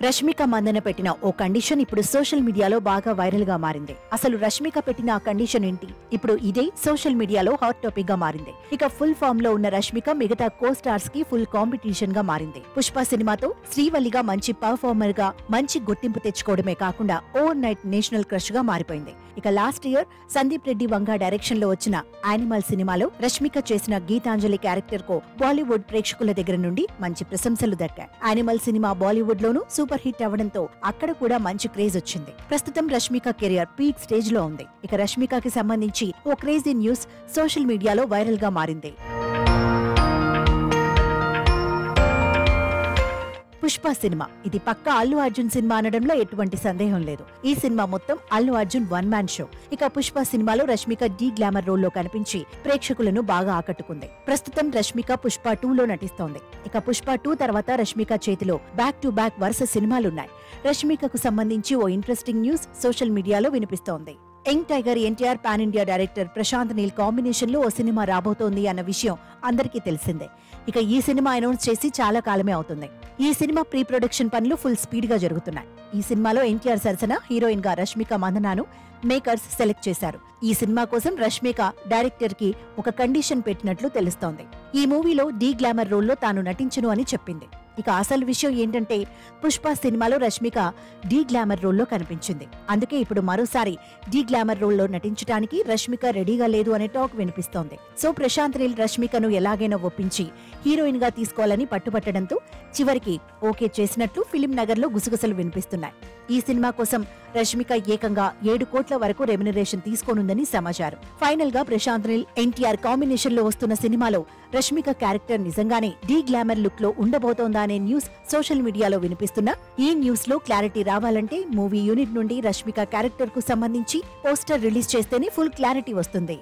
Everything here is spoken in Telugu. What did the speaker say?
రష్మిక మందన పెట్టిన ఓ కండిషన్ ఇప్పుడు సోషల్ మీడియాలో బాగా వైరల్ గా మారింది. అసలు రష్మిక పెట్టిన ఆ కండిషన్ ఏంటి? ఇప్పుడు ఇదే సోషల్ మీడియాలో హాట్ టాపిక్ గా మారింది. ఇక ఫుల్ ఫామ్ లో ఉన్న రష్మిక మిగతా కో స్టార్స్ కి ఫుల్ కాంపిటీషన్ గా మారింది. పుష్ప సినిమాతో శ్రీవల్లిగా మంచి పర్ఫార్మర్ గా మంచి గుర్తింపు తెచ్చుకోవడమే కాకుండా ఓవర్ నైట్ నేషనల్ క్రష్ గా మారిపోయింది. ఇక last year Sandeep Reddy Vanga direction లో వచ్చిన యానిమల్ సినిమాలో రష్మిక చేసిన గీతాంజలి క్యారెక్టర్ కు బాలీవుడ్ ప్రేక్షకుల దగ్గర నుండి మంచి ప్రశంసలు దక్కాయి. యానిమల్ సినిమా బాలీవుడ్ లోనూ సూపర్ హిట్ అవ్వడంతో అక్కడ కూడా మంచి క్రేజ్ వచ్చింది. ప్రస్తుతం రష్మిక కెరియర్ పీక్ స్టేజ్ లో ఉంది. ఇక రష్మికకి సంబంధించి ఓ క్రేజీ న్యూస్ సోషల్ మీడియాలో వైరల్ గా మారింది. పుష్ప సినిమా ఇది పక్కా అల్లు అర్జున్ సినిమా అనడంలో ఎటువంటి సందేహం లేదు. ఈ సినిమా మొత్తం Allu Arjun one man show. ఇక పుష్ప సినిమాలో రష్మిక డీ గ్లామర్ రోల్లో కనిపించి ప్రేక్షకులను బాగా ఆకట్టుకుంది. ప్రస్తుతం రష్మిక పుష్ప 2 లో నటిస్తోంది. ఇక పుష్ప 2 తర్వాత రష్మిక చేతిలో బ్యాక్ టు బ్యాక్ వరుస సినిమాలున్నాయి. రష్మికకు సంబంధించి ఓ ఇంట్రెస్టింగ్ న్యూస్ సోషల్ మీడియాలో వినిపిస్తోంది. Young tiger NTR pan India director Prashanth Neel combination లో ఓ సినిమా రాబోతోంది అన్న విషయం అందరికీ తెలిసిందే. ఇక ఈ సినిమా అనౌన్స్ చేసి చాలా కాలమే అవుతుంది. ఈ సినిమా ప్రీ ప్రొడక్షన్ పనులు ఫుల్ స్పీడ్ గా జరుగుతున్నాయి. ఈ సినిమాలో ఎన్టీఆర్ సరసన హీరోయిన్ గా రష్మిక మందనాను మేకర్స్ సెలెక్ట్ చేశారు. ఈ సినిమా కోసం రష్మిక డైరెక్టర్ కి ఒక కండిషన్ పెట్టినట్లు తెలుస్తోంది. ఈ మూవీలో డీ గ్లామర్ రోల్లో తాను నటించను అని చెప్పింది. ఇక అసలు విషయం ఏంటంటే పుష్ప సినిమాలో రష్మిక డీ గ్లామర్ రోల్లో కనిపించింది. అందుకే ఇప్పుడు మరోసారి డీ గ్లామర్ రోల్లో నటించడానికి రష్మిక రెడీగా లేదు అనే టాక్ వినిపిస్తోంది. సో ప్రశాంత్ నీల్ రష్మికను ఎలాగైనా ఒప్పించి హీరోయిన్ గా తీసుకోవాలని పట్టుబట్టడంతో చివరికి ఓకే చేసినట్లు ఫిలిం నగర్ లో గుసగుసలు వినిపిస్తున్నాయి. ఈ సినిమా కోసం రష్మిక ఏకంగా 7 కోట్ల వరకు రెమ్యునరేషన్ తీసుకోనుందని సమాచారం. ఫైనల్ గా ప్రశాంత్ నీల్ ఎన్టీఆర్ కాంబినేషన్ లో వస్తున్న సినిమాలో రష్మిక క్యారెక్టర్ నిజంగానే డీ గ్లామర్ లుక్ లో ఉండబోతోందా అనే న్యూస్ సోషల్ మీడియాలో వినిపిస్తున్నా ఈ న్యూస్ లో క్లారిటీ రావాలంటే మూవీ యూనిట్ నుండి రష్మిక క్యారెక్టర్ కు సంబంధించి పోస్టర్ రిలీజ్ చేస్తేనే ఫుల్ క్లారిటీ వస్తుంది.